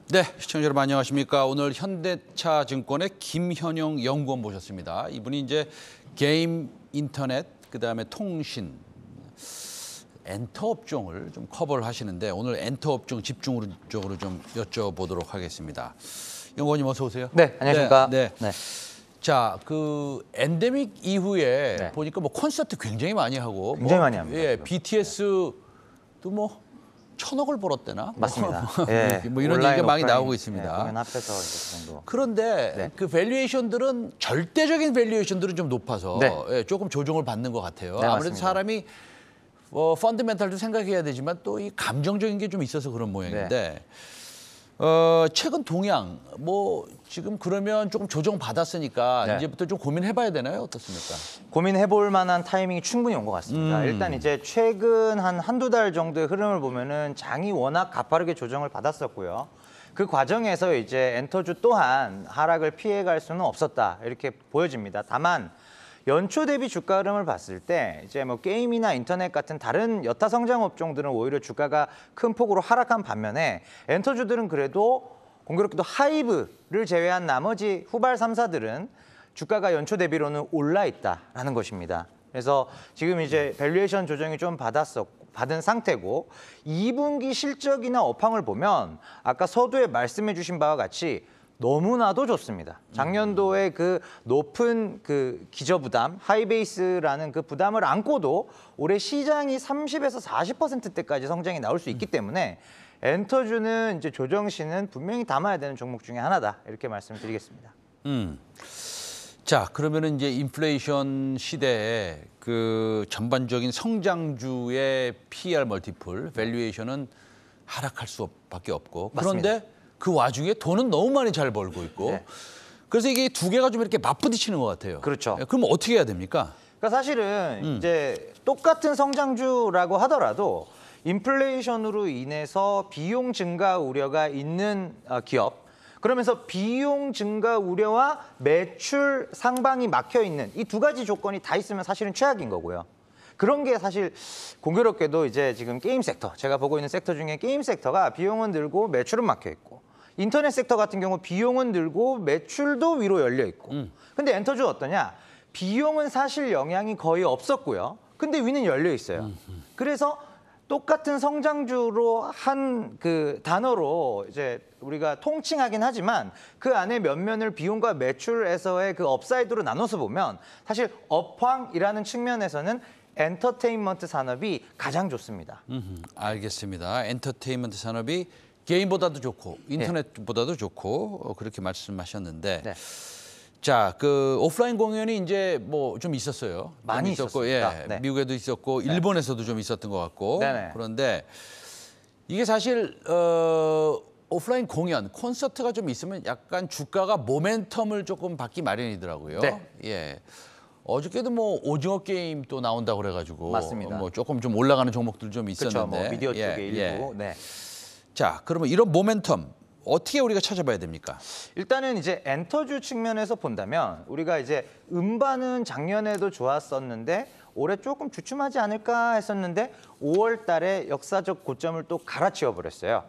네, 시청자 여러분 안녕하십니까. 오늘 현대차증권의 김현영 연구원 모셨습니다. 이분이 이제 게임, 인터넷, 그다음에 통신, 엔터 업종을 좀 커버를 하시는데 오늘 엔터 업종 집중적으로 좀 여쭤보도록 하겠습니다. 연구원님 어서 오세요. 네, 안녕하십니까. 네. 자, 그 엔데믹 이후에 보니까 뭐 콘서트 굉장히 많이 하고 굉장히 많이 합니다. 예, BTS도 뭐 1,000억을 벌었대나? 맞습니다. 뭐 이런 얘기가 많이 나오고 있습니다. 공연 합해서 이제 그 정도. 그런데 그 밸류에이션들은 절대적인 밸류에이션들은 좀 높아서 조금 조정을 받는 것 같아요. 네, 아무래도 맞습니다. 사람이 펀더멘탈도 생각해야 되지만 또 이 감정적인 게 좀 있어서 그런 모양인데 최근 동향 뭐 지금 그러면 조금 조정 받았으니까 이제부터 좀 고민해봐야 되나요? 어떻습니까? 고민해볼 만한 타이밍이 충분히 온 것 같습니다. 일단 이제 최근 한두 달 정도의 흐름을 보면은 장이 워낙 가파르게 조정을 받았었고요. 그 과정에서 이제 엔터주 또한 하락을 피해갈 수는 없었다 이렇게 보여집니다. 다만 연초 대비 주가 흐름을 봤을 때 이제 뭐 게임이나 인터넷 같은 다른 여타 성장 업종들은 오히려 주가가 큰 폭으로 하락한 반면에 엔터주들은 그래도 공교롭게도 하이브를 제외한 나머지 후발 3사들은 주가가 연초 대비로는 올라 있다라는 것입니다. 그래서 지금 이제 밸류에이션 조정이 좀 받은 상태고 2분기 실적이나 업황을 보면 아까 서두에 말씀해 주신 바와 같이 너무나도 좋습니다. 작년도에 그 높은 그 기저부담, 하이베이스라는 그 부담을 안고도 올해 시장이 30에서 40%대까지 성장이 나올 수 있기 때문에 엔터주는 이제 조정시는 분명히 담아야 되는 종목 중에 하나다 이렇게 말씀을 드리겠습니다. 자, 그러면은 이제 인플레이션 시대에 그 전반적인 성장주의 PER 멀티플, 밸류에이션은 하락할 수밖에 없고 맞습니다. 그런데 그 와중에 돈은 너무 많이 잘 벌고 있고 그래서 이게 두 개가 좀 이렇게 맞부딪히는 것 같아요. 그렇죠. 그럼 어떻게 해야 됩니까? 그러니까 사실은 이제 똑같은 성장주라고 하더라도 인플레이션으로 인해서 비용 증가 우려가 있는 기업, 그러면서 비용 증가 우려와 매출 상방이 막혀 있는 이 두 가지 조건이 다 있으면 사실은 최악인 거고요. 그런 게 사실 공교롭게도 이제 지금 게임 섹터, 제가 보고 있는 섹터 중에 게임 섹터가 비용은 늘고 매출은 막혀 있고 인터넷 섹터 같은 경우 비용은 늘고 매출도 위로 열려 있고 근데 엔터주 어떠냐? 비용은 사실 영향이 거의 없었고요. 근데 위는 열려 있어요. 그래서 똑같은 성장주로 한 그 단어로 이제 우리가 통칭하긴 하지만 그 안에 몇 면을 비용과 매출에서의 그 업사이드로 나눠서 보면 사실 업황이라는 측면에서는 엔터테인먼트 산업이 가장 좋습니다. 알겠습니다. 엔터테인먼트 산업이 게임보다도 좋고 인터넷보다도 좋고 그렇게 말씀하셨는데 자, 그 오프라인 공연이 이제 뭐 좀 있었어요. 많이 있었고, 있었습니다. 미국에도 있었고 일본에서도 좀 있었던 것 같고 그런데 이게 사실 오프라인 공연, 콘서트가 좀 있으면 약간 주가가 모멘텀을 조금 받기 마련이더라고요. 예. 어저께도 뭐 오징어 게임 또 나온다고 그래가지고 맞습니다. 뭐 조금 좀 올라가는 종목들 좀 있었는데. 그렇죠. 뭐 미디어 쪽에 일부. 자, 그러면 이런 모멘텀 어떻게 우리가 찾아봐야 됩니까? 일단은 이제 엔터주 측면에서 본다면 우리가 이제 음반은 작년에도 좋았었는데 올해 조금 주춤하지 않을까 했었는데 5월 달에 역사적 고점을 또 갈아치워 버렸어요.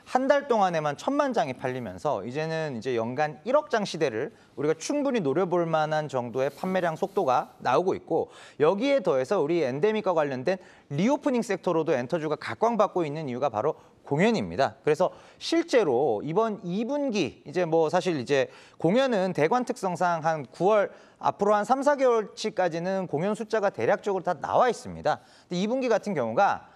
한 달 동안에만 1,000만 장이 팔리면서 이제는 이제 연간 1억 장 시대를 우리가 충분히 노려볼 만한 정도의 판매량 속도가 나오고 있고 여기에 더해서 우리 엔데믹과 관련된 리오프닝 섹터로도 엔터주가 각광받고 있는 이유가 바로 공연입니다. 그래서 실제로 이번 2분기 이제 뭐 사실 이제 공연은 대관 특성상 한 9월 앞으로 한 3, 4개월치까지는 공연 숫자가 대략적으로 다 나와 있습니다. 근데 2분기 같은 경우가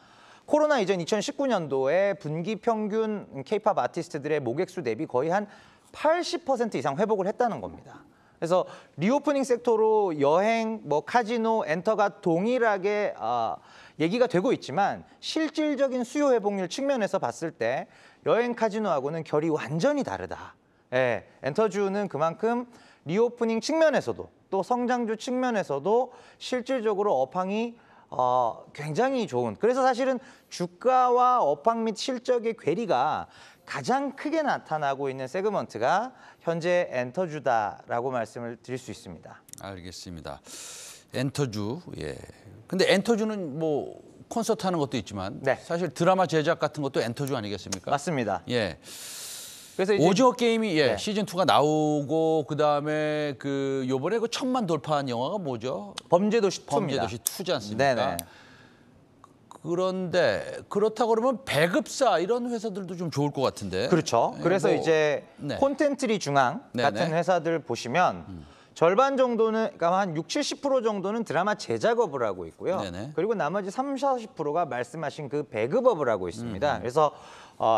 코로나 이전 2019년도에 분기 평균 K-팝 아티스트들의 모객수 대비 거의 한 80% 이상 회복을 했다는 겁니다. 그래서 리오프닝 섹터로 여행, 뭐 카지노, 엔터가 동일하게 얘기가 되고 있지만 실질적인 수요 회복률 측면에서 봤을 때 여행 카지노하고는 결이 완전히 다르다. 엔터주는 그만큼 리오프닝 측면에서도 또 성장주 측면에서도 실질적으로 업황이 굉장히 좋은, 그래서 사실은 주가와 업황 및 실적의 괴리가 가장 크게 나타나고 있는 세그먼트가 현재 엔터주다라고 말씀을 드릴 수 있습니다. 알겠습니다. 엔터주, 근데 엔터주는 뭐 콘서트 하는 것도 있지만 사실 드라마 제작 같은 것도 엔터주 아니겠습니까? 맞습니다. 그래서 이제 오징어 게임이 네. 시즌 2가 나오고 그다음에 그 요번에 그 1000만 돌파한 영화가 뭐죠? 범죄도시 2입니다. 범죄도시 2지 않습니까? 네네. 그런데 그렇다고 그러면 배급사 이런 회사들도 좀 좋을 것 같은데. 그렇죠. 그래서 뭐, 이제 네. 콘텐트리 중앙 같은 네네. 회사들 보시면 절반 정도는 그러니까 한 60-70% 정도는 드라마 제작업을 하고 있고요. 네네. 그리고 나머지 30-40%가 말씀하신 그 배급업을 하고 있습니다. 그래서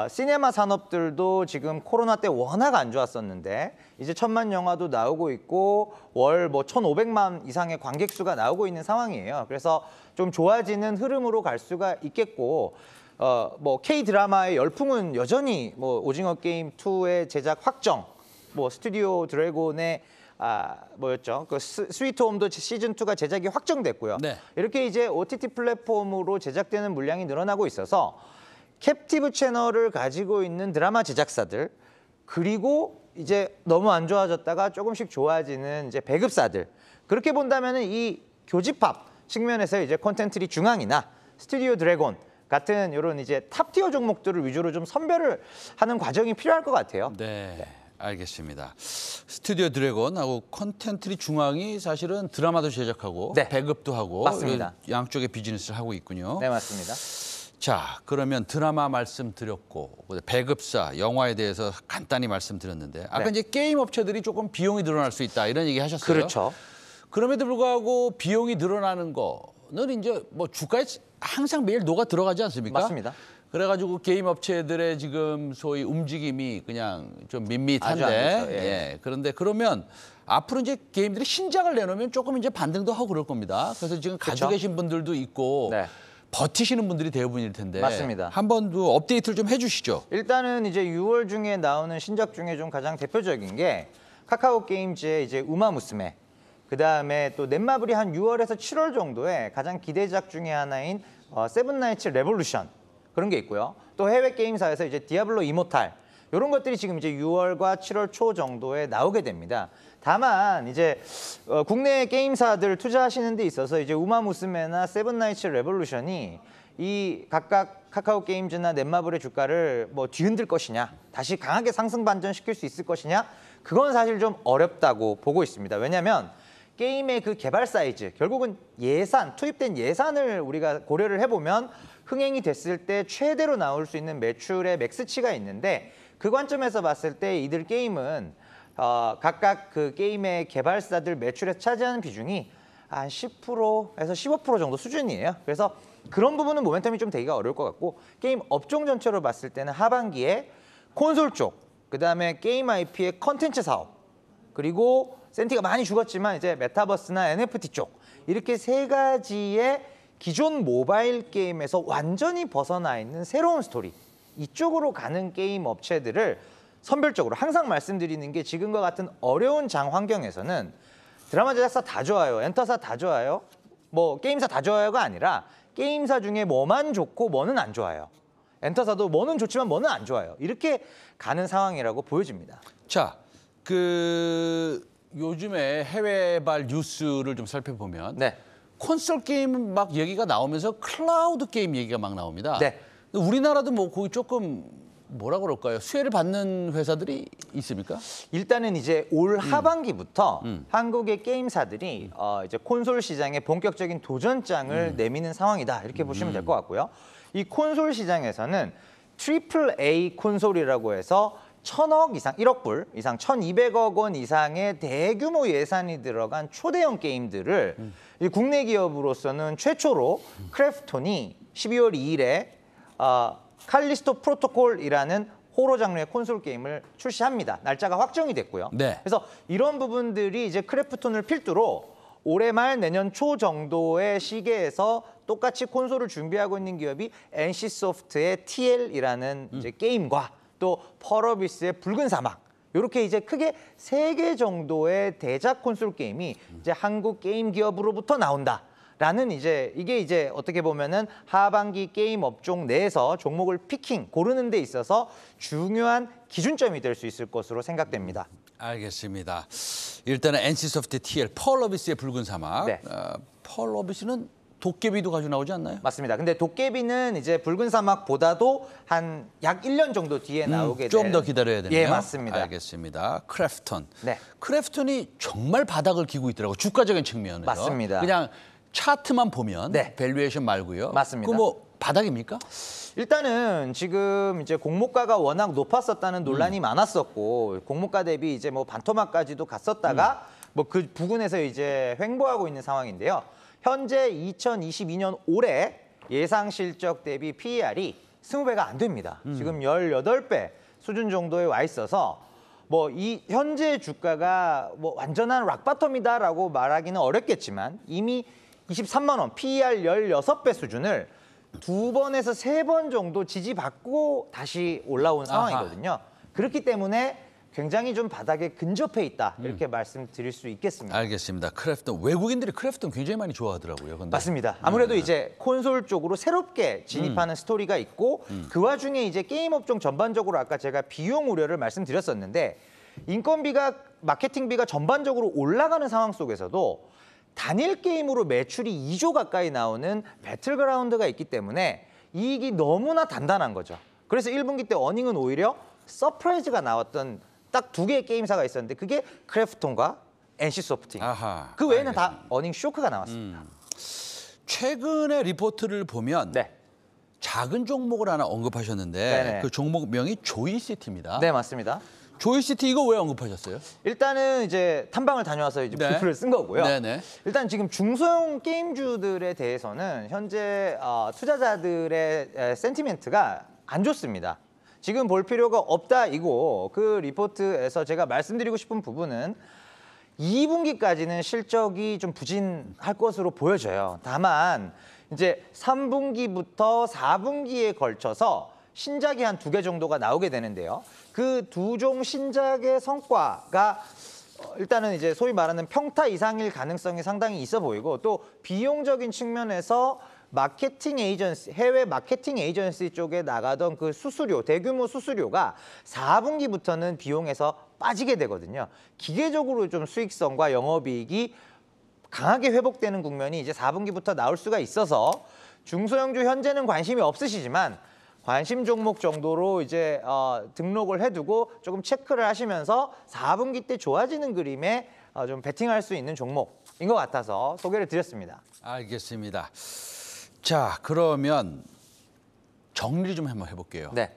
시네마 산업들도 지금 코로나 때 워낙 안 좋았었는데 이제 1000만 영화도 나오고 있고 월 뭐 1,500만 이상의 관객 수가 나오고 있는 상황이에요. 그래서 좀 좋아지는 흐름으로 갈 수가 있겠고 뭐 K 드라마의 열풍은 여전히 뭐 오징어 게임 2의 제작 확정, 뭐 스튜디오 드래곤의 뭐였죠? 그 스위트 홈도 시즌 2가 제작이 확정됐고요. 네. 이렇게 이제 OTT 플랫폼으로 제작되는 물량이 늘어나고 있어서 캡티브 채널을 가지고 있는 드라마 제작사들 그리고 이제 너무 안 좋아졌다가 조금씩 좋아지는 이제 배급사들 그렇게 본다면은 이 교집합 측면에서 이제 콘텐츠리 중앙이나 스튜디오 드래곤 같은 이런 이제 탑티어 종목들을 위주로 좀 선별을 하는 과정이 필요할 것 같아요. 네. 알겠습니다. 스튜디오 드래곤하고 컨텐트리 중앙이 사실은 드라마도 제작하고 네. 배급도 하고 맞습니다. 양쪽의 비즈니스를 하고 있군요. 네, 맞습니다. 자, 그러면 드라마 말씀드렸고 배급사, 영화에 대해서 간단히 말씀드렸는데 아까 네. 이제 게임 업체들이 조금 비용이 늘어날 수 있다 이런 얘기 하셨어요. 그렇죠. 그럼에도 불구하고 비용이 늘어나는 거는 이제 뭐 주가에 항상 매일 녹아 들어가지 않습니까? 맞습니다. 그래가지고 게임 업체들의 지금 소위 움직임이 그냥 좀 아주 안 밋밋한데, 좋죠. 예. 그런데 그러면 앞으로 이제 게임들이 신작을 내놓으면 조금 이제 반등도 하고 그럴 겁니다. 그래서 지금 가지고 그렇죠. 계신 분들도 있고 네. 버티시는 분들이 대부분일 텐데, 맞습니다. 한 번 더 업데이트를 좀 해주시죠. 일단은 이제 6월 중에 나오는 신작 중에 좀 가장 대표적인 게 카카오 게임즈의 이제 우마무스메. 그 다음에 또 넷마블이 한 6월에서 7월 정도에 가장 기대작 중에 하나인 세븐나이츠 레볼루션 그런 게 있고요. 또 해외 게임사에서 이제 디아블로 이모탈 이런 것들이 지금 이제 6월과 7월 초 정도에 나오게 됩니다. 다만 이제 국내 게임사들 투자하시는 데 있어서 이제 우마무스메나 세븐나이츠 레볼루션이 이 각각 카카오 게임즈나 넷마블의 주가를 뭐 뒤흔들 것이냐, 다시 강하게 상승 반전시킬 수 있을 것이냐, 그건 사실 좀 어렵다고 보고 있습니다. 왜냐하면 게임의 그 개발 사이즈, 결국은 예산, 투입된 예산을 우리가 고려를 해보면 흥행이 됐을 때 최대로 나올 수 있는 매출의 맥스치가 있는데 그 관점에서 봤을 때 이들 게임은 각각 그 게임의 개발사들 매출에서 차지하는 비중이 한 10%에서 15% 정도 수준이에요. 그래서 그런 부분은 모멘텀이 좀 되기가 어려울 것 같고 게임 업종 전체로 봤을 때는 하반기에 콘솔 쪽, 그다음에 게임 IP의 컨텐츠 사업, 그리고 센티가 많이 죽었지만 이제 메타버스나 NFT 쪽 이렇게 세 가지의 기존 모바일 게임에서 완전히 벗어나 있는 새로운 스토리 이쪽으로 가는 게임 업체들을 선별적으로 항상 말씀드리는 게 지금과 같은 어려운 장 환경에서는 드라마 제작사 다 좋아요, 엔터사 다 좋아요, 뭐 게임사 다 좋아요가 아니라 게임사 중에 뭐만 좋고 뭐는 안 좋아요. 엔터사도 뭐는 좋지만 뭐는 안 좋아요. 이렇게 가는 상황이라고 보여집니다. 자, 요즘에 해외발 뉴스를 좀 살펴보면 네. 콘솔 게임 막 얘기가 나오면서 클라우드 게임 얘기가 막 나옵니다. 네. 우리나라도 뭐 거기 조금 뭐라 그럴까요? 수혜를 받는 회사들이 있습니까? 일단은 이제 올 하반기부터 한국의 게임사들이 이제 콘솔 시장에 본격적인 도전장을 내미는 상황이다 이렇게 보시면 될 것 같고요. 이 콘솔 시장에서는 트리플 A 콘솔이라고 해서 1,000억 이상, 1억 불 이상, 1,200억 원 이상의 대규모 예산이 들어간 초대형 게임들을 이 국내 기업으로서는 최초로 크래프톤이 12월 2일에 칼리스토 프로토콜이라는 호러 장르의 콘솔 게임을 출시합니다. 날짜가 확정이 됐고요. 네. 그래서 이런 부분들이 이제 크래프톤을 필두로 올해 말 내년 초 정도의 시기에서 똑같이 콘솔을 준비하고 있는 기업이 NC소프트의 TL이라는 이제 게임과 또 펄어비스의 붉은 사막 이렇게 이제 크게 3개 정도의 대작 콘솔 게임이 이제 한국 게임 기업으로부터 나온다라는 이게 이제 어떻게 보면은 하반기 게임 업종 내에서 종목을 피킹 고르는 데 있어서 중요한 기준점이 될 수 있을 것으로 생각됩니다. 알겠습니다. 일단은 NC소프트 TL 펄어비스의 붉은 사막. 네. 펄어비스는 도깨비도 가지고 나오지 않나요? 맞습니다. 근데 도깨비는 이제 붉은 사막보다도 한 약 1년 정도 뒤에 나오게 좀 될. 더 기다려야 되네요. 예, 맞습니다. 알겠습니다. 크래프톤. 네. 크래프톤이 정말 바닥을 기고 있더라고요. 주가적인 측면에서. 맞습니다. 그냥 차트만 보면 네. 밸류에이션 말고요. 맞습니다. 그 뭐 바닥입니까? 일단은 지금 이제 공모가가 워낙 높았었다는 논란이 많았었고 공모가 대비 이제 뭐 반토막까지도 갔었다가 뭐 그 부근에서 이제 횡보하고 있는 상황인데요. 현재 2022년 올해 예상 실적 대비 PER이 20배가 안 됩니다. 지금 18배 수준 정도에 와 있어서 뭐 이 현재 주가가 뭐 완전한 락바텀이다라고 말하기는 어렵겠지만 이미 23만 원 PER 16배 수준을 2번에서 3번 정도 지지받고 다시 올라온 상황이거든요. 그렇기 때문에 굉장히 좀 바닥에 근접해 있다 이렇게 말씀드릴 수 있겠습니다. 알겠습니다. 크래프톤 외국인들이 크래프톤 굉장히 많이 좋아하더라고요. 근데. 맞습니다. 아무래도 이제 콘솔 쪽으로 새롭게 진입하는 스토리가 있고 그 와중에 이제 게임 업종 전반적으로 아까 제가 비용 우려를 말씀드렸었는데 인건비가 마케팅비가 전반적으로 올라가는 상황 속에서도 단일 게임으로 매출이 2조 가까이 나오는 배틀그라운드가 있기 때문에 이익이 너무나 단단한 거죠. 그래서 1분기 때 어닝은 오히려 서프라이즈가 나왔던 딱 2개의 게임사가 있었는데 그게 크래프톤과 NC소프트입니다. 아하, 그 외에는 다 알겠습니다. 어닝 쇼크가 나왔습니다. 최근에 리포트를 보면 네, 작은 종목을 하나 언급하셨는데 네네. 그 종목명이 조이시티입니다. 네 맞습니다. 조이시티 이거 왜 언급하셨어요? 일단은 이제 탐방을 다녀와서 이제 네. 부표를 쓴 거고요. 네네. 일단 지금 중소형 게임주들에 대해서는 현재 투자자들의 센티멘트가 안 좋습니다. 지금 볼 필요가 없다 이고 그 리포트에서 제가 말씀드리고 싶은 부분은 2분기까지는 실적이 좀 부진할 것으로 보여져요. 다만 이제 3분기부터 4분기에 걸쳐서 신작이 한 2개 정도가 나오게 되는데요. 그 2종 신작의 성과가 일단은 이제 소위 말하는 평타 이상일 가능성이 상당히 있어 보이고 또 비용적인 측면에서 마케팅 에이전시, 해외 마케팅 에이전시 쪽에 나가던 그 수수료, 대규모 수수료가 4분기부터는 비용에서 빠지게 되거든요. 기계적으로 좀 수익성과 영업이익이 강하게 회복되는 국면이 이제 4분기부터 나올 수가 있어서 중소형주 현재는 관심이 없으시지만 관심 종목 정도로 이제 등록을 해두고 조금 체크를 하시면서 4분기 때 좋아지는 그림에 좀 베팅할 수 있는 종목인 것 같아서 소개를 드렸습니다. 알겠습니다. 자, 그러면 정리 좀 한번 해볼게요. 네.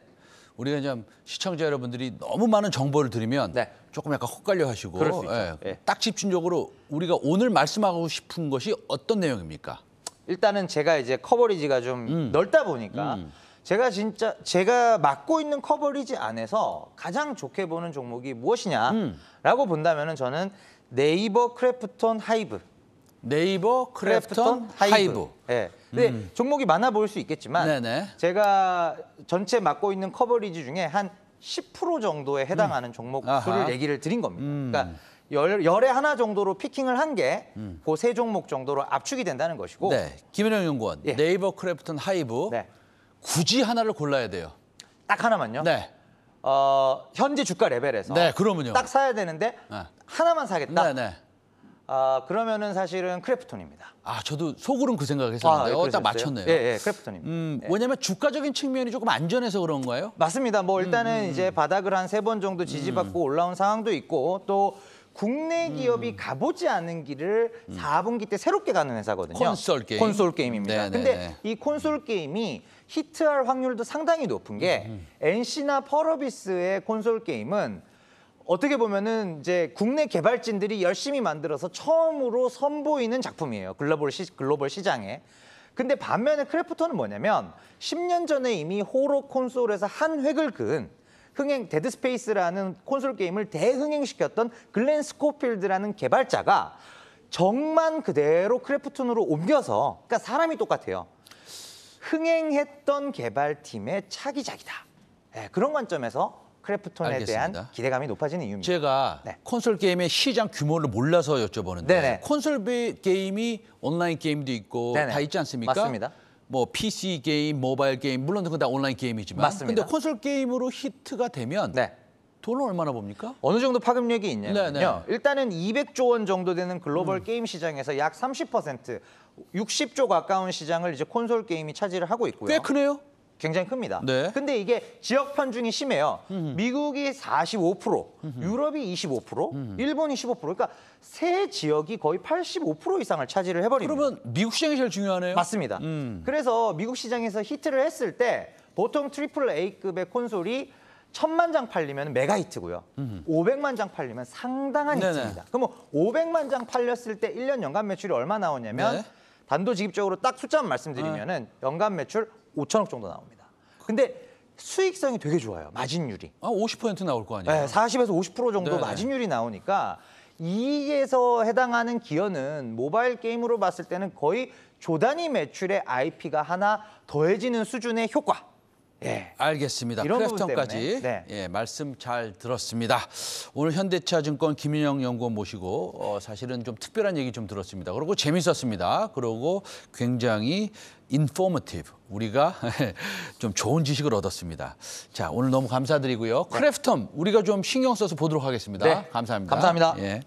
우리가 이제 시청자 여러분들이 너무 많은 정보를 들으면 네. 조금 약간 헛갈려 하시고 그럴 수 있죠. 예. 딱 집중적으로 우리가 오늘 말씀하고 싶은 것이 어떤 내용입니까? 일단은 제가 이제 커버리지가 좀 넓다 보니까 제가 맡고 있는 커버리지 안에서 가장 좋게 보는 종목이 무엇이냐라고 본다면은 저는 네이버 크래프톤 하이브. 네이버 크래프톤 하이브. 네. 근데 종목이 많아 보일 수 있겠지만 네네. 제가 전체 맡고 있는 커버리지 중에 한 10% 정도에 해당하는 종목 아하. 수를 얘기를 드린 겁니다. 그러니까 열에 하나 정도로 피킹을 한 게 그 세 종목 정도로 압축이 된다는 것이고 네, 김현영 연구원. 예. 네이버 크래프톤 하이브. 네. 굳이 하나를 골라야 돼요. 딱 하나만요. 네. 현재 주가 레벨에서 네, 그러면요. 딱 사야 되는데 네. 하나만 사겠다. 네네. 그러면은 사실은 크래프톤입니다. 아, 저도 속으로는 그 생각했었는데 예, 딱 그러셨어요? 맞췄네요. 예, 크래프톤입니다. 왜냐하면 주가적인 측면이 조금 안전해서 그런 거예요? 맞습니다. 뭐 일단은 이제 바닥을 한 3번 정도 지지받고 올라온 상황도 있고 또 국내 기업이 가보지 않은 길을 4분기 때 새롭게 가는 회사거든요. 콘솔 게임입니다. 네네네. 근데 이 콘솔 게임이 히트할 확률도 상당히 높은 게 NC나 펄어비스의 콘솔 게임은 어떻게 보면은 이제 국내 개발진들이 열심히 만들어서 처음으로 선보이는 작품이에요. 글로벌 시장에. 근데 반면에 크래프톤은 뭐냐면 10년 전에 이미 호러 콘솔에서 한 획을 그은 데드 스페이스라는 콘솔 게임을 대흥행시켰던 글렌 스코필드라는 개발자가 정만 그대로 크래프톤으로 옮겨서, 그러니까 사람이 똑같아요. 흥행했던 개발팀의 차기작이다. 네, 그런 관점에서 크래프톤에 알겠습니다. 대한 기대감이 높아지는 이유입니다. 제가 네. 콘솔 게임의 시장 규모를 몰라서 여쭤보는데 네네. 콘솔 게임이 온라인 게임도 있고 네네. 다 있지 않습니까? 맞습니다. 뭐 PC 게임, 모바일 게임 물론 그건 다 온라인 게임이지만 맞습니다. 근데 콘솔 게임으로 히트가 되면 네. 돈은 얼마나 봅니까? 어느 정도 파급력이 있냐면요. 네네. 일단은 200조 원 정도 되는 글로벌 게임 시장에서 약 30%, 60조 가까운 시장을 이제 콘솔 게임이 차지를 하고 있고요. 꽤 크네요. 굉장히 큽니다. 네. 근데 이게 지역 편중이 심해요. 미국이 45%, 유럽이 25%, 일본이 15%. 그러니까 세 지역이 거의 85% 이상을 차지를 해버립니다. 그러면 미국 시장이 제일 중요하네요. 맞습니다. 그래서 미국 시장에서 히트를 했을 때 보통 트리플 A급의 콘솔이 1000만 장 팔리면 메가 히트고요. 500만 장 팔리면 상당한 네네. 히트입니다. 그럼 500만 장 팔렸을 때 1년 연간 매출이 얼마 나오냐면 네. 단도직입적으로 딱 숫자만 말씀드리면은 연간 매출 5천억 정도 나옵니다. 근데 수익성이 되게 좋아요. 마진율이. 50% 나올 거 아니에요. 네, 40에서 50% 정도 네네. 마진율이 나오니까 이익에서 해당하는 기여는 모바일 게임으로 봤을 때는 거의 조 단위 매출의 IP가 하나 더해지는 수준의 효과. 예. 알겠습니다. 이런 부분 크래프톤까지 때문에, 네. 예, 말씀 잘 들었습니다. 오늘 현대차증권 김윤영 연구원 모시고 사실은 좀 특별한 얘기 좀 들었습니다. 그리고 재밌었습니다. 그리고 굉장히 인포머티브 우리가 좀 좋은 지식을 얻었습니다. 자, 오늘 너무 감사드리고요. 크래프톤 우리가 좀 신경 써서 보도록 하겠습니다. 네. 감사합니다. 감사합니다. 예.